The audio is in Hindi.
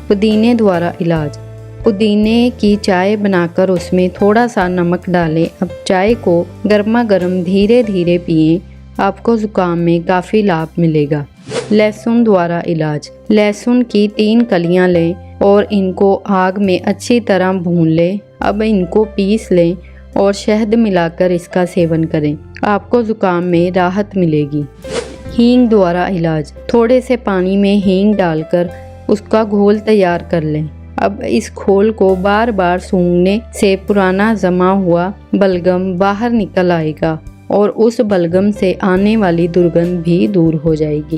पुदीने द्वारा इलाज। पुदीने की चाय बनाकर उसमें थोड़ा सा नमक डालें। अब चाय को गर्मा गर्म धीरे धीरे पिएं। आपको जुकाम में काफ़ी लाभ मिलेगा। लहसुन द्वारा इलाज। लहसुन की 3 कलियां लें और इनको आग में अच्छी तरह भून लें। अब इनको पीस लें और शहद मिलाकर इसका सेवन करें। आपको जुकाम में राहत मिलेगी। हींग द्वारा इलाज। थोड़े से पानी में हींग डालकर उसका घोल तैयार कर लें। अब इस घोल को बार बार सूंघने से पुराना जमा हुआ बलगम बाहर निकल आएगा और उस बलगम से आने वाली दुर्गंध भी दूर हो जाएगी।